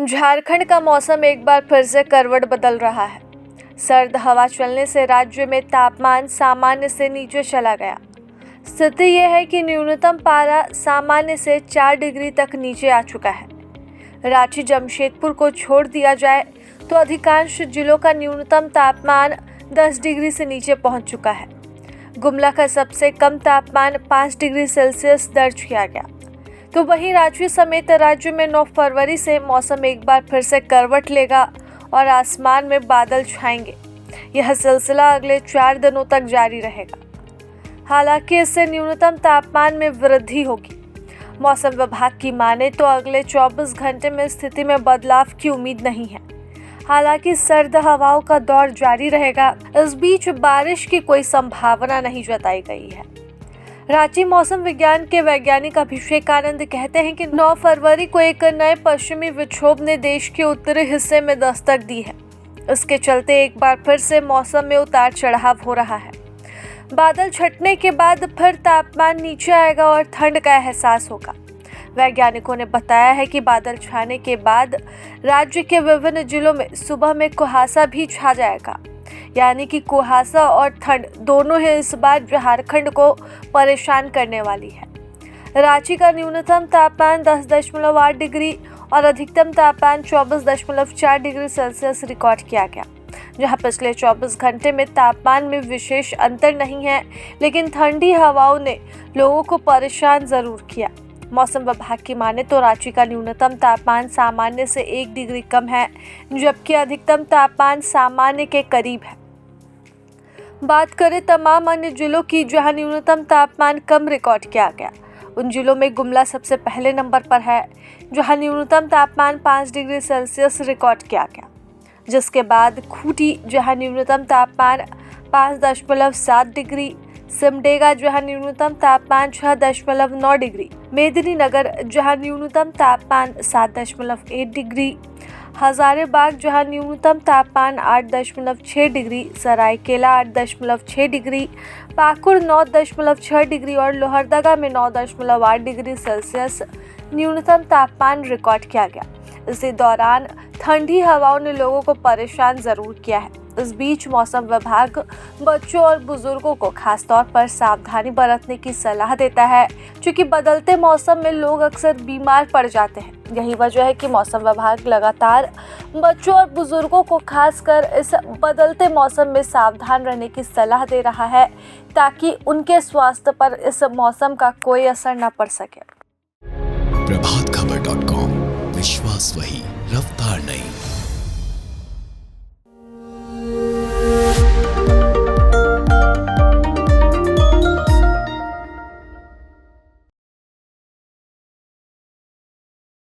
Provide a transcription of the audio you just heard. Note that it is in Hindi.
झारखंड का मौसम एक बार फिर से करवट बदल रहा है। सर्द हवा चलने से राज्य में तापमान सामान्य से नीचे चला गया। स्थिति यह है कि न्यूनतम पारा सामान्य से 4 डिग्री तक नीचे आ चुका है। रांची जमशेदपुर को छोड़ दिया जाए तो अधिकांश जिलों का न्यूनतम तापमान 10 डिग्री से नीचे पहुंच चुका है। गुमला का सबसे कम तापमान 5 डिग्री सेल्सियस दर्ज किया गया। तो वहीं रांची समेत राज्य में 9 फरवरी से मौसम एक बार फिर से करवट लेगा और आसमान में बादल छाएंगे। यह सिलसिला अगले 4 दिनों तक जारी रहेगा। हालांकि इससे न्यूनतम तापमान में वृद्धि होगी। मौसम विभाग की माने तो अगले 24 घंटे में स्थिति में बदलाव की उम्मीद नहीं है। हालांकि सर्द हवाओं का दौर जारी रहेगा। इस बीच बारिश की कोई संभावना नहीं जताई गई है। रांची मौसम विज्ञान के वैज्ञानिक अभिषेक आनंद कहते हैं कि 9 फरवरी को एक नए पश्चिमी विक्षोभ ने देश के उत्तरी हिस्से में दस्तक दी है। इसके चलते एक बार फिर से मौसम में उतार चढ़ाव हो रहा है। बादल छटने के बाद फिर तापमान नीचे आएगा और ठंड का एहसास होगा। वैज्ञानिकों ने बताया है कि बादल छाने के बाद राज्य के विभिन्न जिलों में सुबह में कुहासा भी छा जाएगा। यानी कि कुहासा और ठंड दोनों ही इस बार झारखंड को परेशान करने वाली है। रांची का न्यूनतम तापमान 10.8 डिग्री और अधिकतम तापमान 24.4 डिग्री सेल्सियस रिकॉर्ड किया गया, जहां पिछले 24 घंटे में तापमान में विशेष अंतर नहीं है, लेकिन ठंडी हवाओं ने लोगों को परेशान जरूर किया। मौसम विभाग की माने तो रांची का न्यूनतम तापमान सामान्य से 1 डिग्री कम है, जबकि अधिकतम तापमान सामान्य के करीब है। बात करें तमाम अन्य जिलों की जहां न्यूनतम तापमान कम रिकॉर्ड किया गया, उन जिलों में गुमला सबसे पहले नंबर पर है, जहां न्यूनतम तापमान 5 डिग्री सेल्सियस रिकॉर्ड किया गया। जिसके बाद खूंटी जहां न्यूनतम तापमान 5.7 डिग्री, सिमडेगा जहां न्यूनतम तापमान 6.9 डिग्री, मेदिनीनगर जहां न्यूनतम तापमान 7.1 डिग्री, हजारीबाग जहां न्यूनतम तापमान 8.6 degree, Saraikela 8.6 degree, Pakur 9.6 degree और लोहरदगा में 9.8 डिग्री सेल्सियस न्यूनतम तापमान रिकॉर्ड किया गया। इसी दौरान ठंडी हवाओं ने लोगों को परेशान जरूर किया है। इस बीच मौसम विभाग बच्चों और बुजुर्गों को खासतौर पर सावधानी बरतने की सलाह देता है, क्योंकि बदलते मौसम में लोग अक्सर बीमार पड़ जाते हैं। यही वजह है कि मौसम विभाग लगातार बच्चों और बुजुर्गों को खासकर इस बदलते मौसम में सावधान रहने की सलाह दे रहा है, ताकि उनके स्वास्थ्य पर इस मौसम का कोई असर न पड़ सके। प्रभातखबर.com, विश्वास वही, रफ्तार नहीं।